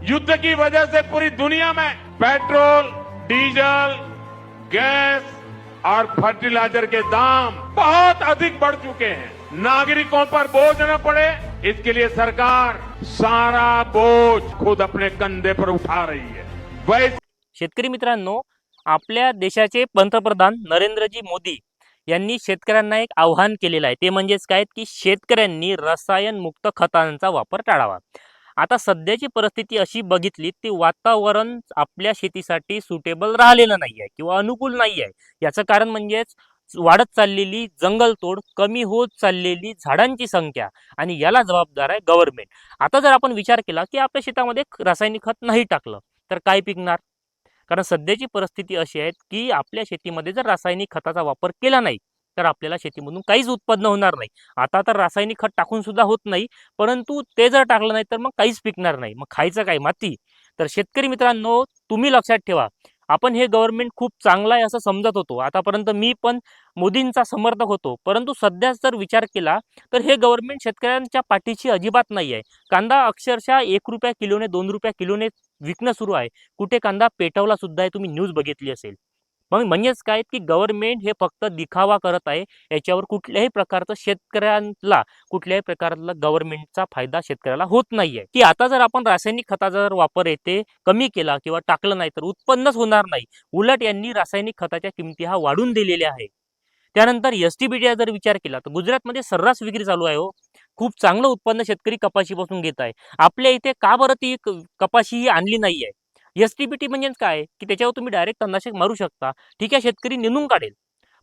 युद्ध की वजह से पूरी दुनिया में पेट्रोल, डीजल, गैस और फर्टिलाइजर के दाम बहुत अधिक बढ़ चुके हैं। नागरिकों पर बोझ न पड़े, इसके लिए सरकार सारा बोझ खुद अपने कंधे पर उठा रही है। वैसे शेतकरी मित्रांनो, आपल्या देशाचे पंतप्रधान नरेंद्रजी मोदी यांनी शेतकऱ्यांना एक आव्हान केलेलं आहे, ते म्हणजेच काय की शेतकऱ्यांनी रसायन मुक्त खतांचा वापर टाळावा। आता सध्याची परिस्थिती अशी बघितली ती वातावरण आपल्या शेतीसाठी सुटेबल राहिलेलं नाही आहे किंवा अनुकूल नाही आहे। याचं कारण म्हणजेच वाढत चाललेली जंगलतोड, कमी होत चाललेली झाडांची संख्या आणि याला जबाबदार आहे गव्हर्नमेंट। आता जर आपण विचार केला की आपल्या शेतामध्ये रासायनिक खत नाही टाकलं तर काय पिकणार? कारण सध्याची परिस्थिती अशी आहे की आपल्या शेतीमध्ये जर रासायनिक खताचा वापर केला नाही तर आपल्याला शेतीमधून काहीच उत्पन्न होणार नाही। आता तर रासायनिक खत टाकून सुद्धा होत नाही, परंतु ते जर टाकलं नाही तर मग काहीच पिकणार नाही। मग खायचं काय? माती। तर शेतकरी मित्रांनो, तुम्ही लक्षात ठेवा, आपण हे गव्हर्नमेंट खूप चांगलं आहे असं समजत होतो, आतापर्यंत मी पण मोदींचा समर्थक होतो, परंतु सध्या जर विचार केला तर हे गव्हर्नमेंट शेतकऱ्यांच्या पाठीशी अजिबात नाही आहे। कांदा अक्षरशः 1 रुपया किलोने, 2 रुपया किलोने विकणं सुरू आहे। कुठे कांदा पेटवला सुद्धा आहे, तुम्ही न्यूज बघितली असेल। मग म्हणजेच काय की गव्हर्नमेंट हे फक्त दिखावा करत आहे, याच्यावर कुठल्याही प्रकारचं शेतकऱ्यांना कुठल्याही प्रकारला गव्हर्नमेंटचा फायदा शेतकऱ्याला होत नाहीये। की आता जर आपण रासायनिक खताचा जर वापर येते कमी केला किंवा टाकलं नाही तर उत्पन्नच होणार नाही, उलट यांनी रासायनिक खताच्या किमती हा वाढून दिलेल्या आहे। त्यानंतर एसटीबीटी जर विचार केला तर गुजरातमध्ये सर्रास विक्री चालू आहे हो। खूप चांगलं उत्पन्न शेतकरी कपाशीपासून घेत आहे। आपल्या इथे का बरं ती कपाशी ही आणली नाहीये? एसटीबीटी म्हणजे काय की त्याच्यावर तुम्ही डायरेक्ट तणनाशक मारू शकता, ठीक आहे, शेतकरी निंदून काढेल,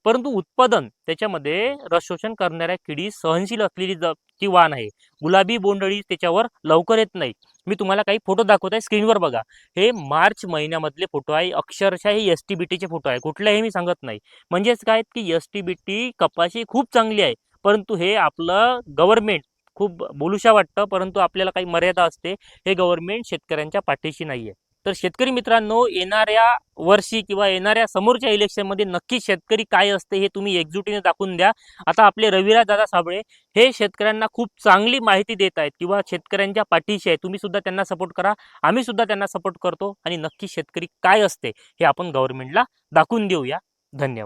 परंतु उत्पादन त्याच्यामध्ये रस शोषण करणाऱ्या किडी सहनशील असलेली ती वाण आहे। गुलाबी बोंडअळी त्याच्यावर लवकर येत नाही। मी तुम्हाला काही फोटो दाखवत आहे, स्क्रीनवर बघा। हे मार्च महिन्यामधले फोटो आहे, अक्षरशः हे एसटीबीटीचे फोटो आहे, कुठल्याही मी सांगत नाही। म्हणजेच काय की एसटीबीटी कपाशी खूप चांगली आहे, परंतु हे आपलं गव्हर्नमेंट खूप बोलूशा वाटतं, परंतु आपल्याला काही मर्यादा असते। हे गव्हर्नमेंट शेतकऱ्यांच्या पाठीशी नाहीये। तर शेतकरी मित्रांनो, येणाऱ्या वर्षी किंवा येणाऱ्या समोरच्या इलेक्शनमध्ये नक्की शेतकरी काय असते हे तुम्ही एकजुटीने दाखवून द्या। आता आपले रविराज दादा साबळे हे शेतकऱ्यांना खूप चांगली माहिती देत आहेत किंवा शेतकऱ्यांच्या पाठीशी आहे, तुम्ही सुद्धा त्यांना सपोर्ट करा, आम्ही सुद्धा त्यांना सपोर्ट करतो आणि नक्की शेतकरी काय असते हे आपण गव्हर्नमेंटला दाखवून देऊया। धन्यवाद।